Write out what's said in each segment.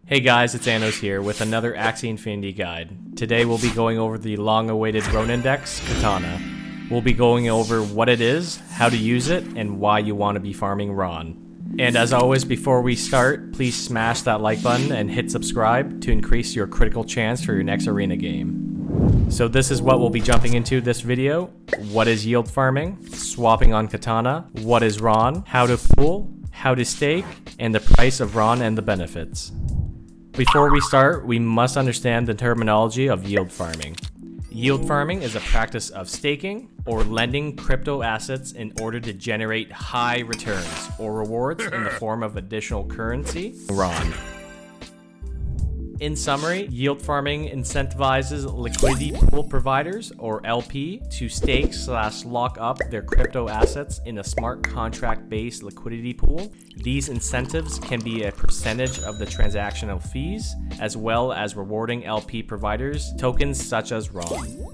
Hey guys, it's Anos here with another Axie Infinity guide. Today we'll be going over the long-awaited Ronin Dex, Katana. We'll be going over what it is, how to use it, and why you want to be farming Ron. And as always, before we start, please smash that like button and hit subscribe to increase your critical chance for your next arena game. So this is what we'll be jumping into this video. What is yield farming? Swapping on Katana? What is Ron? How to pool? How to stake? And the price of Ron and the benefits. Before we start, we must understand the terminology of yield farming. Yield farming is a practice of staking or lending crypto assets in order to generate high returns or rewards in the form of additional currency, Ron. In summary, yield farming incentivizes liquidity pool providers, or LP, to stake/lock up their crypto assets in a smart contract-based liquidity pool. These incentives can be a percentage of the transactional fees, as well as rewarding LP providers tokens such as Ron.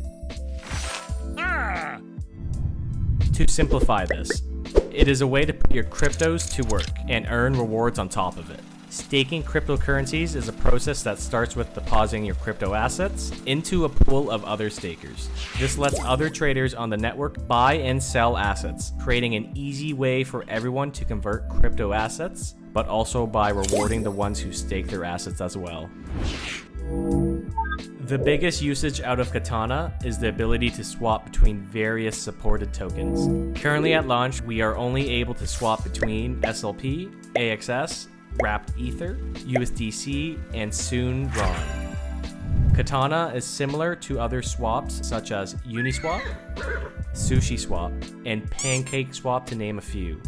To simplify this, it is a way to put your cryptos to work and earn rewards on top of it. Staking cryptocurrencies is a process that starts with depositing your crypto assets into a pool of other stakers. This lets other traders on the network buy and sell assets, creating an easy way for everyone to convert crypto assets, but also by rewarding the ones who stake their assets as well. The biggest usage out of Katana is the ability to swap between various supported tokens. Currently at launch, we are only able to swap between SLP, AXS, Wrapped Ether, USDC, and soon Ron. Katana is similar to other swaps such as Uniswap, SushiSwap, and PancakeSwap to name a few.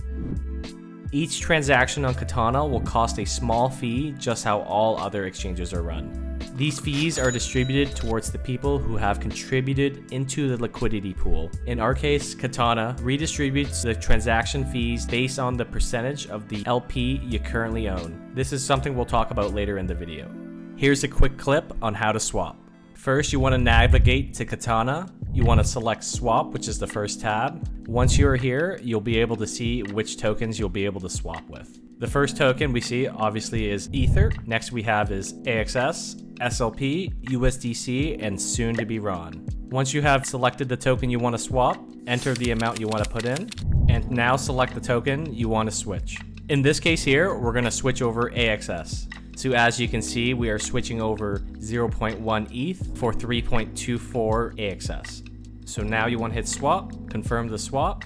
Each transaction on Katana will cost a small fee, just how all other exchanges are run. These fees are distributed towards the people who have contributed into the liquidity pool. In our case, Katana redistributes the transaction fees based on the percentage of the LP you currently own. This is something we'll talk about later in the video. Here's a quick clip on how to swap. First, you want to navigate to Katana. You want to select Swap, which is the first tab. Once you're here, you'll be able to see which tokens you'll be able to swap with. The first token we see obviously is Ether. Next we have is AXS, SLP, USDC, and soon to be Ron. Once you have selected the token you want to swap, enter the amount you want to put in, and now select the token you want to switch. In this case here, we're going to switch over AXS. So as you can see, we are switching over 0.1 ETH for 3.24 AXS. So now you want to hit swap, confirm the swap,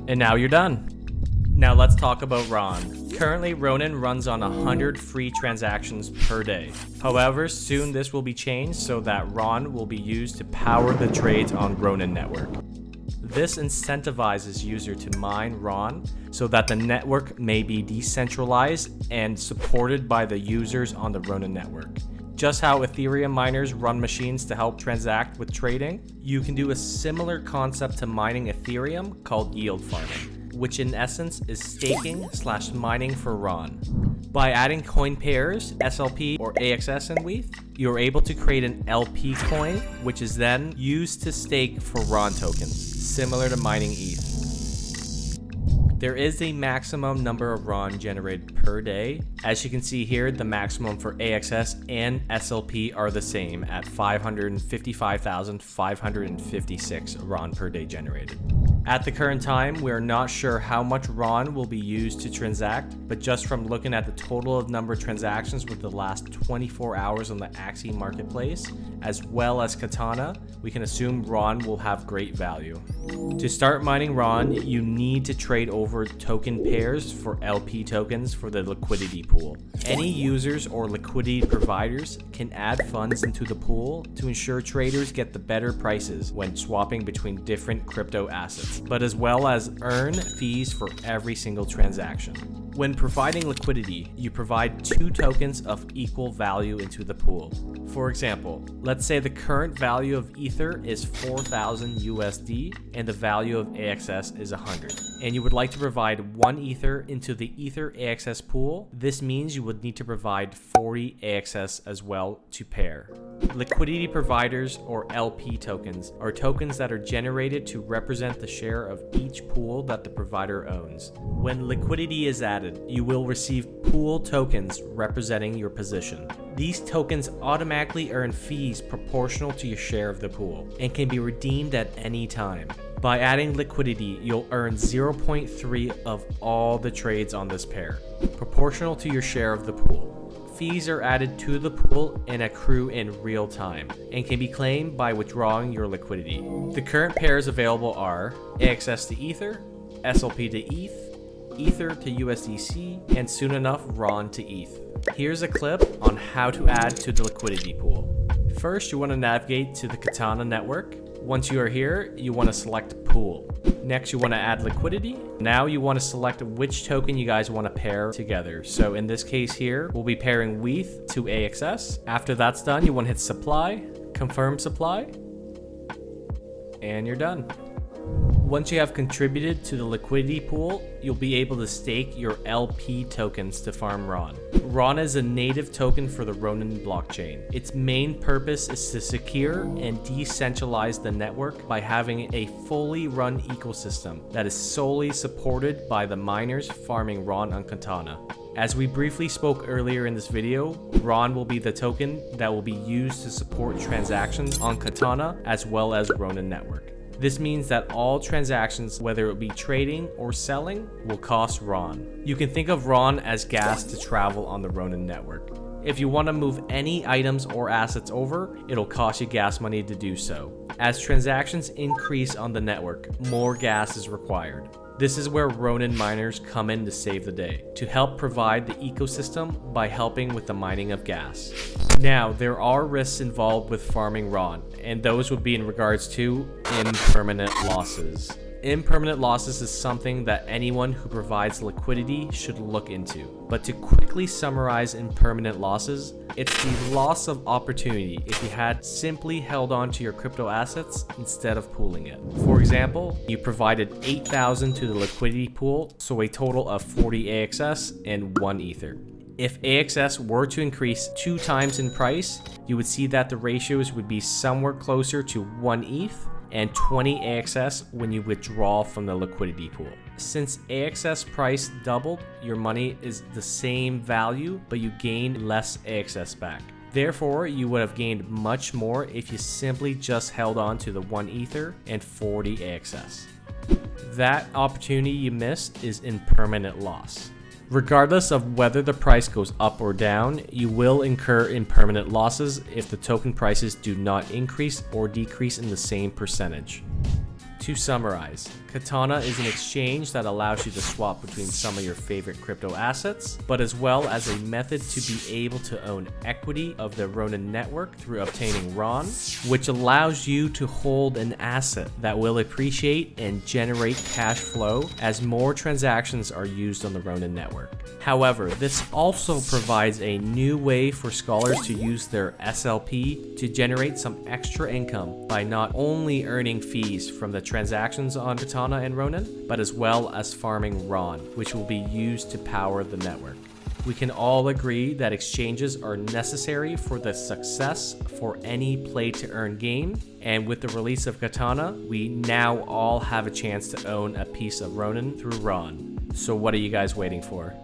and now you're done. Now let's talk about Ron. Currently, Ronin runs on 100 free transactions per day. However, soon this will be changed so that Ron will be used to power the trades on Ronin network. This incentivizes users to mine Ron so that the network may be decentralized and supported by the users on the Ronin network. Just how Ethereum miners run machines to help transact with trading, you can do a similar concept to mining Ethereum called yield farming, which in essence is staking/mining for Ron. By adding coin pairs, SLP or AXS in WETH, you're able to create an LP coin, which is then used to stake for Ron tokens, similar to mining ETH. There is a maximum number of Ron generated per day. As you can see here, the maximum for AXS and SLP are the same at 555,556 Ron per day generated. At the current time, we are not sure how much Ron will be used to transact, but just from looking at the total of number of transactions with the last 24 hours on the Axie marketplace, as well as Katana, we can assume Ron will have great value. To start mining Ron, you need to trade over token pairs for LP tokens for the liquidity pool. Any users or liquidity providers can add funds into the pool to ensure traders get the better prices when swapping between different crypto assets, but as well as earn fees for every single transaction. When providing liquidity, you provide two tokens of equal value into the pool. For example, let's say the current value of Ether is 4,000 USD and the value of AXS is 100, and you would like to provide 1 Ether into the Ether AXS pool. This means you would need to provide 40 AXS as well to pair. Liquidity providers, or LP tokens, are tokens that are generated to represent the share of each pool that the provider owns. When liquidity is added, you will receive pool tokens representing your position. These tokens automatically earn fees proportional to your share of the pool and can be redeemed at any time. By adding liquidity, you'll earn 0.3 of all the trades on this pair, proportional to your share of the pool. Fees are added to the pool and accrue in real time, and can be claimed by withdrawing your liquidity. The current pairs available are AXS to Ether, SLP to ETH, Ether to USDC, and soon enough RON to ETH. Here's a clip on how to add to the liquidity pool. First, you want to navigate to the Katana network. Once you are here, you want to select Pool. Next, you want to add liquidity. Now you want to select which token you guys want to pair together. So in this case here, we'll be pairing WETH to AXS. After that's done, you want to hit Supply, Confirm Supply, and you're done. Once you have contributed to the liquidity pool, you'll be able to stake your LP tokens to farm RON. RON is a native token for the Ronin blockchain. Its main purpose is to secure and decentralize the network by having a fully run ecosystem that is solely supported by the miners farming RON on Katana. As we briefly spoke earlier in this video, RON will be the token that will be used to support transactions on Katana as well as Ronin network. This means that all transactions, whether it be trading or selling, will cost RON. You can think of RON as gas to travel on the Ronin network. If you want to move any items or assets over, it'll cost you gas money to do so. As transactions increase on the network, more gas is required. This is where Ronin miners come in to save the day, to help provide the ecosystem by helping with the mining of gas. Now, there are risks involved with farming RON, and those would be in regards to impermanent losses. Impermanent losses is something that anyone who provides liquidity should look into. But to quickly summarize impermanent losses, it's the loss of opportunity if you had simply held on to your crypto assets instead of pooling it. For example, you provided 8,000 to the liquidity pool, so a total of 40 AXS and 1 Ether. If AXS were to increase 2 times in price, you would see that the ratios would be somewhere closer to 1 ETH and 20 AXS when you withdraw from the liquidity pool. Since AXS price doubled, your money is the same value, but you gain less AXS back. Therefore, you would have gained much more if you simply just held on to the 1 Ether and 40 AXS. That opportunity you missed is impermanent loss. Regardless of whether the price goes up or down, you will incur impermanent losses if the token prices do not increase or decrease in the same percentage. To summarize, Katana is an exchange that allows you to swap between some of your favorite crypto assets, but as well as a method to be able to own equity of the Ronin network through obtaining RON, which allows you to hold an asset that will appreciate and generate cash flow as more transactions are used on the Ronin network. However, this also provides a new way for scholars to use their SLP to generate some extra income by not only earning fees from the transactions on Katana and Ronin, but as well as farming RON, which will be used to power the network. We can all agree that exchanges are necessary for the success for any play-to-earn game, and with the release of Katana, we now all have a chance to own a piece of Ronin through RON. So what are you guys waiting for?